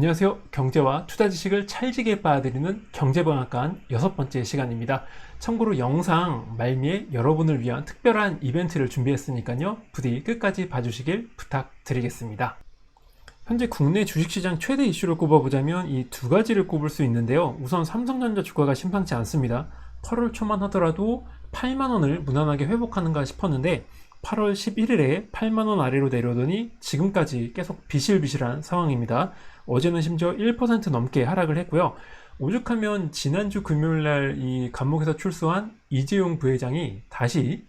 안녕하세요. 경제와 투자 지식을 찰지게 빠드리는 경제방앗간 6번째 시간입니다. 참고로 영상 말미에 여러분을 위한 특별한 이벤트를 준비했으니까요. 부디 끝까지 봐주시길 부탁드리겠습니다. 현재 국내 주식시장 최대 이슈를 꼽아보자면 이 두 가지를 꼽을 수 있는데요. 우선 삼성전자 주가가 심상치 않습니다. 8월 초만 하더라도 8만원을 무난하게 회복하는가 싶었는데 8월 11일에 8만원 아래로 내려오더니 지금까지 계속 비실비실한 상황입니다. 어제는 심지어 1% 넘게 하락을 했고요. 오죽하면 지난주 금요일날 이 감옥에서 출소한 이재용 부회장이 다시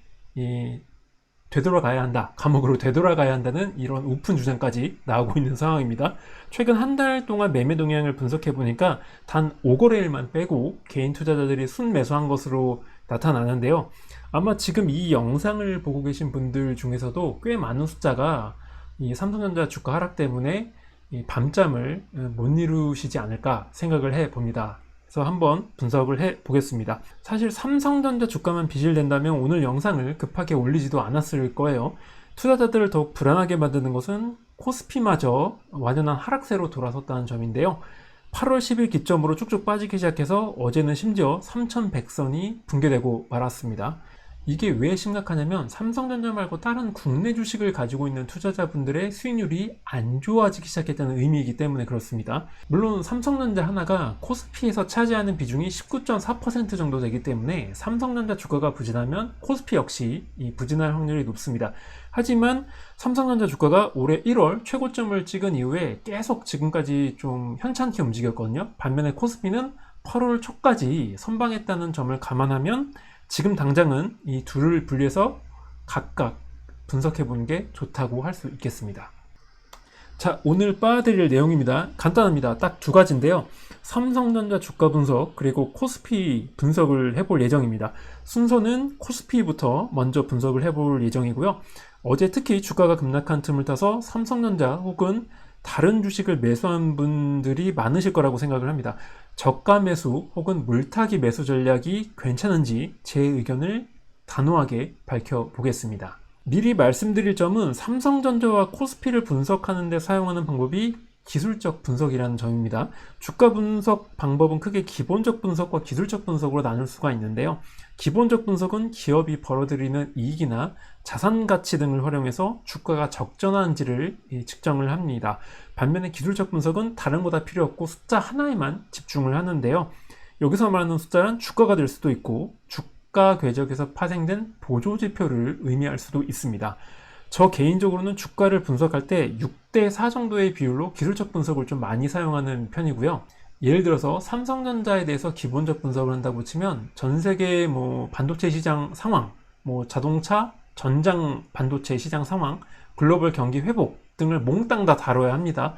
되돌아가야 한다, 감옥으로 되돌아가야 한다는 이런 오픈 주장까지 나오고 있는 상황입니다. 최근 한 달 동안 매매 동향을 분석해 보니까 단 5거래일만 빼고 개인 투자자들이 순매수한 것으로 나타나는데요. 아마 지금 이 영상을 보고 계신 분들 중에서도 꽤 많은 숫자가 이 삼성전자 주가 하락 때문에 이 밤잠을 못 이루시지 않을까 생각을 해 봅니다. 그래서 한번 분석을 해 보겠습니다. 사실 삼성전자 주가만 비실된다면 오늘 영상을 급하게 올리지도 않았을 거예요. 투자자들을 더욱 불안하게 만드는 것은 코스피마저 완연한 하락세로 돌아섰다는 점인데요. 8월 10일 기점으로 쭉쭉 빠지기 시작해서 어제는 심지어 3100선이 붕괴되고 말았습니다. 이게 왜 심각하냐면 삼성전자 말고 다른 국내 주식을 가지고 있는 투자자분들의 수익률이 안 좋아지기 시작했다는 의미이기 때문에 그렇습니다. 물론 삼성전자 하나가 코스피에서 차지하는 비중이 19.4% 정도 되기 때문에 삼성전자 주가가 부진하면 코스피 역시 부진할 확률이 높습니다. 하지만 삼성전자 주가가 올해 1월 최고점을 찍은 이후에 계속 지금까지 좀 현찮게 움직였거든요. 반면에 코스피는 8월 초까지 선방했다는 점을 감안하면 지금 당장은 이 둘을 분리해서 각각 분석해 보는 게 좋다고 할 수 있겠습니다. 자, 오늘 빠드릴 내용입니다. 간단합니다. 딱 두 가지인데요. 삼성전자 주가 분석 그리고 코스피 분석을 해볼 예정입니다. 순서는 코스피부터 먼저 분석을 해볼 예정이고요. 어제 특히 주가가 급락한 틈을 타서 삼성전자 혹은 다른 주식을 매수한 분들이 많으실 거라고 생각을 합니다. 저가 매수 혹은 물타기 매수 전략이 괜찮은지 제 의견을 단호하게 밝혀보겠습니다. 미리 말씀드릴 점은 삼성전자와 코스피를 분석하는 데 사용하는 방법이 기술적 분석이라는 점입니다. 주가 분석 방법은 크게 기본적 분석과 기술적 분석으로 나눌 수가 있는데요. 기본적 분석은 기업이 벌어들이는 이익이나 자산 가치 등을 활용해서 주가가 적정한지를 측정을 합니다. 반면에 기술적 분석은 다른 거 다 필요 없고 숫자 하나에만 집중을 하는데요. 여기서 말하는 숫자는 주가가 될 수도 있고 주가 궤적에서 파생된 보조지표를 의미할 수도 있습니다. 저 개인적으로는 주가를 분석할 때 6대4 정도의 비율로 기술적 분석을 좀 많이 사용하는 편이고요. 예를 들어서 삼성전자에 대해서 기본적 분석을 한다고 치면 전 세계 반도체 시장 상황, 자동차, 전장 반도체 시장 상황, 글로벌 경기 회복 등을 몽땅 다 다뤄야 합니다.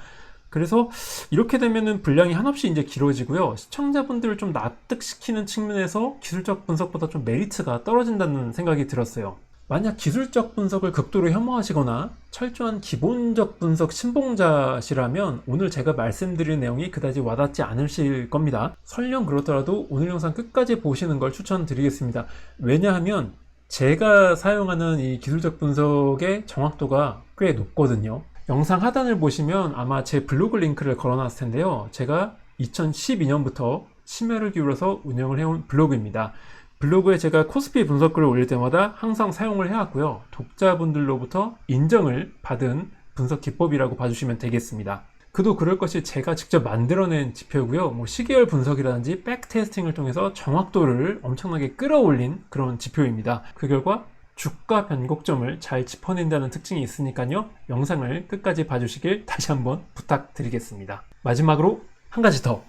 그래서 이렇게 되면은 분량이 한없이 이제 길어지고요. 시청자분들을 좀 납득시키는 측면에서 기술적 분석보다 좀 메리트가 떨어진다는 생각이 들었어요. 만약 기술적 분석을 극도로 혐오하시거나 철저한 기본적 분석 신봉자시라면 오늘 제가 말씀드린 내용이 그다지 와닿지 않으실 겁니다. 설령 그렇더라도 오늘 영상 끝까지 보시는 걸 추천드리겠습니다. 왜냐하면 제가 사용하는 이 기술적 분석의 정확도가 꽤 높거든요. 영상 하단을 보시면 아마 제 블로그 링크를 걸어놨을 텐데요. 제가 2012년부터 심혈을 기울여서 운영을 해온 블로그입니다. 블로그에 제가 코스피 분석글을 올릴 때마다 항상 사용을 해왔고요. 독자분들로부터 인정을 받은 분석 기법이라고 봐주시면 되겠습니다. 그도 그럴 것이 제가 직접 만들어낸 지표고요. 시계열 분석이라든지 백테스팅을 통해서 정확도를 엄청나게 끌어올린 그런 지표입니다. 그 결과 주가 변곡점을 잘 짚어낸다는 특징이 있으니까요. 영상을 끝까지 봐주시길 다시 한번 부탁드리겠습니다. 마지막으로 한 가지 더.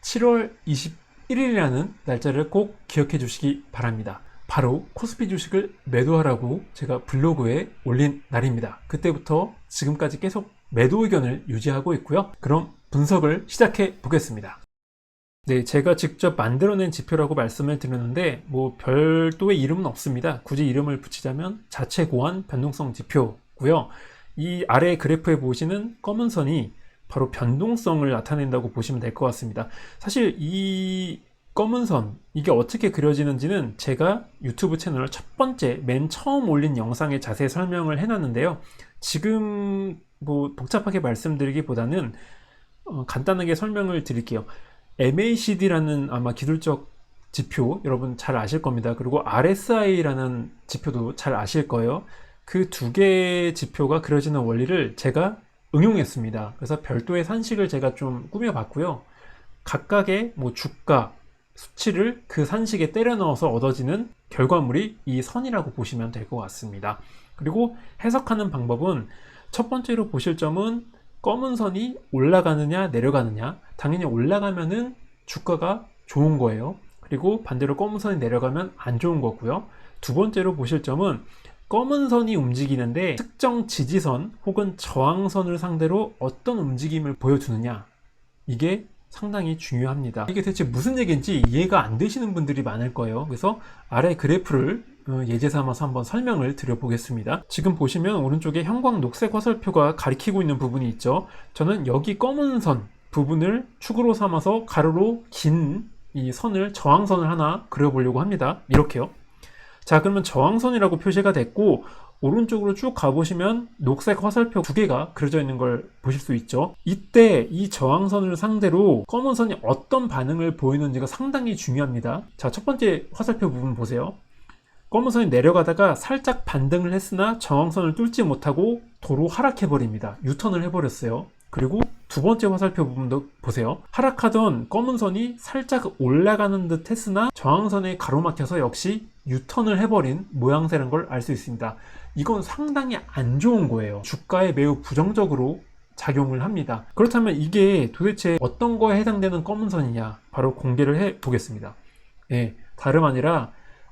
7월 21일이라는 날짜를 꼭 기억해 주시기 바랍니다. 바로 코스피 주식을 매도하라고 제가 블로그에 올린 날입니다. 그때부터 지금까지 계속 매도 의견을 유지하고 있고요. 그럼 분석을 시작해 보겠습니다. 네, 제가 직접 만들어낸 지표라고 말씀을 드렸는데 별도의 이름은 없습니다. 굳이 이름을 붙이자면 자체 고안 변동성 지표고요. 이 아래 그래프에 보시는 검은 선이 바로 변동성을 나타낸다고 보시면 될 것 같습니다. 사실 이 검은 선, 이게 어떻게 그려지는지는 제가 유튜브 채널 첫 번째 맨 처음 올린 영상에 자세히 설명을 해놨는데요. 지금 복잡하게 말씀드리기보다는 간단하게 설명을 드릴게요. MACD라는 아마 기술적 지표 여러분 잘 아실 겁니다. 그리고 RSI라는 지표도 잘 아실 거예요. 그 두 개의 지표가 그려지는 원리를 제가 응용했습니다. 그래서 별도의 산식을 제가 좀 꾸며봤고요. 각각의 뭐 주가, 수치를 그 산식에 때려 넣어서 얻어지는 결과물이 이 선이라고 보시면 될 것 같습니다. 그리고 해석하는 방법은 첫 번째로 보실 점은 검은 선이 올라가느냐 내려가느냐, 당연히 올라가면은 주가가 좋은 거예요. 그리고 반대로 검은 선이 내려가면 안 좋은 거고요. 두 번째로 보실 점은 검은 선이 움직이는데 특정 지지선 혹은 저항선을 상대로 어떤 움직임을 보여주느냐, 이게 상당히 중요합니다. 이게 대체 무슨 얘기인지 이해가 안 되시는 분들이 많을 거예요. 그래서 아래 그래프를 예제 삼아서 한번 설명을 드려보겠습니다. 지금 보시면 오른쪽에 형광 녹색 화살표가 가리키고 있는 부분이 있죠. 저는 여기 검은 선 부분을 축으로 삼아서 가로로 긴 이 선을, 저항선을 하나 그려보려고 합니다. 이렇게요. 자, 그러면 저항선이라고 표시가 됐고, 오른쪽으로 쭉 가보시면 녹색 화살표 두 개가 그려져 있는 걸 보실 수 있죠. 이때 이 저항선을 상대로 검은 선이 어떤 반응을 보이는지가 상당히 중요합니다. 자, 첫 번째 화살표 부분 보세요. 검은 선이 내려가다가 살짝 반등을 했으나 저항선을 뚫지 못하고 도로 하락해버립니다. 유턴을 해버렸어요. 그리고 두 번째 화살표 부분도 보세요. 하락하던 검은 선이 살짝 올라가는 듯 했으나 저항선에 가로막혀서 역시 유턴을 해버린 모양새라는 걸 알 수 있습니다. 이건 상당히 안 좋은 거예요. 주가에 매우 부정적으로 작용을 합니다. 그렇다면 이게 도대체 어떤 거에 해당되는 검은 선이냐, 바로 공개를 해 보겠습니다. 예, 다름 아니라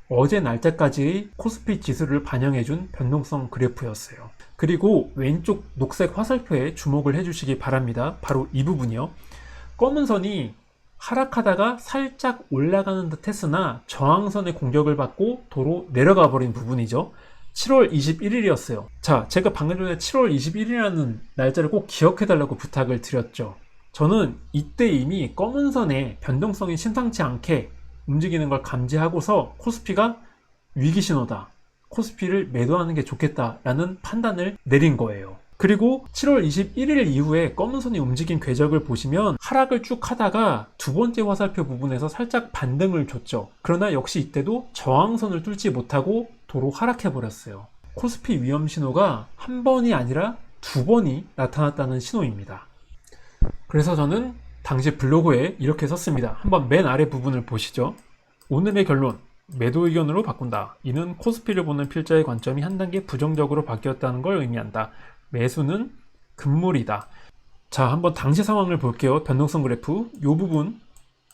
어제 날짜까지의 코스피 지수를 반영해준 변동성 그래프였어요. 그리고 왼쪽 녹색 화살표에 주목을 해주시기 바랍니다. 바로 이 부분이요. 검은 선이 하락하다가 살짝 올라가는 듯 했으나 저항선의 공격을 받고 도로 내려가 버린 부분이죠. 7월 21일이었어요. 자, 제가 방금 전에 7월 21일이라는 날짜를 꼭 기억해 달라고 부탁을 드렸죠. 저는 이때 이미 검은 선의 변동성이 심상치 않게 움직이는 걸 감지하고서 코스피가 위기 신호다, 코스피를 매도하는 게 좋겠다라는 판단을 내린 거예요. 그리고 7월 21일 이후에 검은 선이 움직인 궤적을 보시면 하락을 쭉 하다가 두 번째 화살표 부분에서 살짝 반등을 줬죠. 그러나 역시 이때도 저항선을 뚫지 못하고 도로 하락해 버렸어요. 코스피 위험 신호가 한 번이 아니라 두 번이 나타났다는 신호입니다. 그래서 저는 당시 블로그에 이렇게 썼습니다. 한번 맨 아래 부분을 보시죠. 오늘의 결론, 매도 의견으로 바꾼다. 이는 코스피를 보는 필자의 관점이 한 단계 부정적으로 바뀌었다는 걸 의미한다. 매수는 금물이다. 자, 한번 당시 상황을 볼게요. 변동성 그래프. 이 부분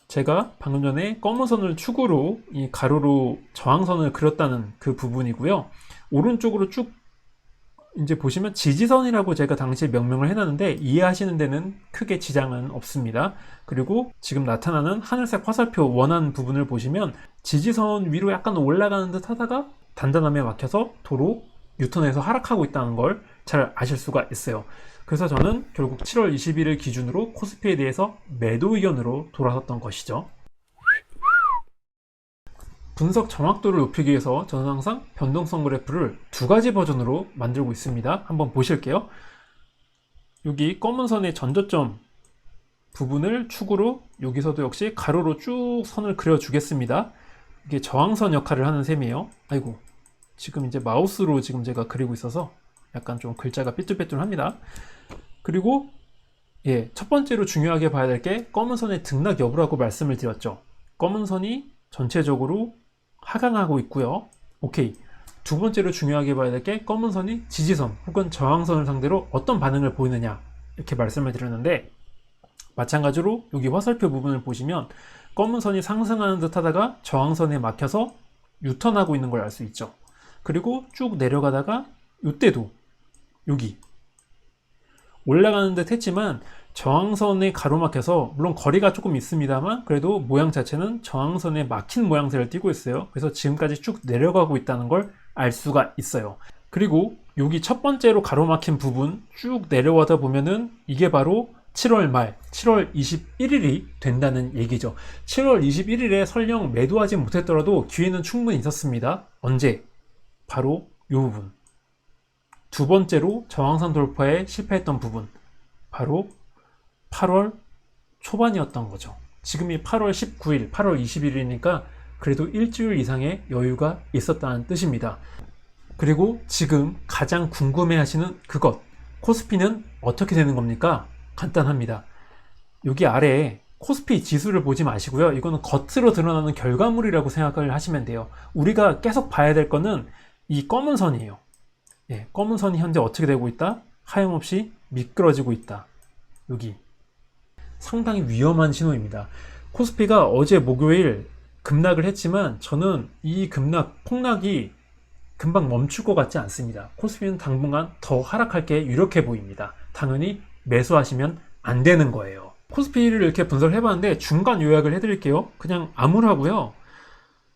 제가 방금 전에 검은 선을 축으로 이 가로로 저항선을 그렸다는 그 부분이고요. 오른쪽으로 쭉 이제 보시면 지지선이라고 제가 당시에 명명을 해놨는데 이해하시는 데는 크게 지장은 없습니다. 그리고 지금 나타나는 하늘색 화살표 원한 부분을 보시면 지지선 위로 약간 올라가는 듯 하다가 단단함에 막혀서 도로 유턴해서 하락하고 있다는 걸 잘 아실 수가 있어요. 그래서 저는 결국 7월 21일 기준으로 코스피에 대해서 매도 의견으로 돌아섰던 것이죠. 분석 정확도를 높이기 위해서 저는 항상 변동성 그래프를 두 가지 버전으로 만들고 있습니다. 한번 보실게요. 여기 검은 선의 전저점 부분을 축으로 여기서도 역시 가로로 쭉 선을 그려주겠습니다. 이게 저항선 역할을 하는 셈이에요. 아이고, 지금 이제 마우스로 지금 제가 그리고 있어서 약간 좀 글자가 삐뚤빼뚤합니다. 그리고 첫 번째로 중요하게 봐야 될 게 검은 선의 등락 여부라고 말씀을 드렸죠. 검은 선이 전체적으로 하강하고 있고요. 오케이. 두 번째로 중요하게 봐야 될 게 검은 선이 지지선 혹은 저항선을 상대로 어떤 반응을 보이느냐, 이렇게 말씀을 드렸는데, 마찬가지로 여기 화살표 부분을 보시면 검은 선이 상승하는 듯 하다가 저항선에 막혀서 유턴하고 있는 걸 알 수 있죠. 그리고 쭉 내려가다가 이때도 여기 올라가는 듯 했지만 저항선에 가로막혀서, 물론 거리가 조금 있습니다만 그래도 모양 자체는 저항선에 막힌 모양새를 띠고 있어요. 그래서 지금까지 쭉 내려가고 있다는 걸 알 수가 있어요. 그리고 여기 첫 번째로 가로막힌 부분 쭉 내려가다 보면은 이게 바로 7월 말, 7월 21일이 된다는 얘기죠. 7월 21일에 설령 매도하지 못했더라도 기회는 충분히 있었습니다. 언제? 바로 이 부분. 두 번째로 저항선 돌파에 실패했던 부분, 바로 8월 초반이었던 거죠. 지금이 8월 19일, 8월 20일이니까 그래도 일주일 이상의 여유가 있었다는 뜻입니다. 그리고 지금 가장 궁금해 하시는 그것, 코스피는 어떻게 되는 겁니까? 간단합니다. 여기 아래에 코스피 지수를 보지 마시고요. 이거는 겉으로 드러나는 결과물이라고 생각을 하시면 돼요. 우리가 계속 봐야 될 거는 이 검은 선이에요. 예, 검은 선이 현재 어떻게 되고 있다? 하염없이 미끄러지고 있다. 여기 상당히 위험한 신호입니다. 코스피가 어제 목요일 급락을 했지만 저는 이 폭락이 금방 멈출 것 같지 않습니다. 코스피는 당분간 더 하락할 게 유력해 보입니다. 당연히 매수하시면 안 되는 거예요. 코스피를 이렇게 분석을 해봤는데 중간 요약을 해드릴게요. 그냥 암울하고요.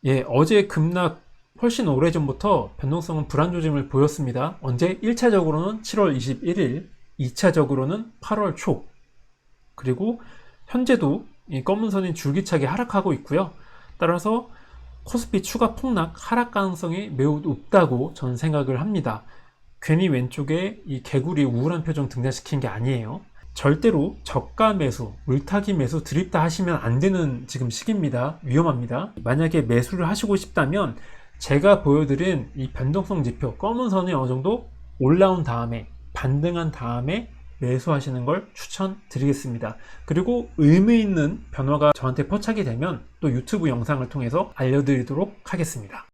예, 어제 급락 훨씬 오래전부터 변동성은 불안 조짐을 보였습니다. 언제? 1차적으로는 7월 21일, 2차적으로는 8월 초, 그리고 현재도 이 검은 선이 줄기차게 하락하고 있고요. 따라서 코스피 추가 폭락, 하락 가능성이 매우 높다고 저는 생각을 합니다. 괜히 왼쪽에 이 개구리 우울한 표정 등장시킨 게 아니에요. 절대로 저가 매수, 물타기 매수 드립다 하시면 안 되는 지금 시기입니다. 위험합니다. 만약에 매수를 하시고 싶다면 제가 보여드린 이 변동성 지표, 검은 선이 어느 정도 올라온 다음에, 반등한 다음에 매수하시는 걸 추천드리겠습니다. 그리고 의미 있는 변화가 저한테 포착이 되면 또 유튜브 영상을 통해서 알려드리도록 하겠습니다.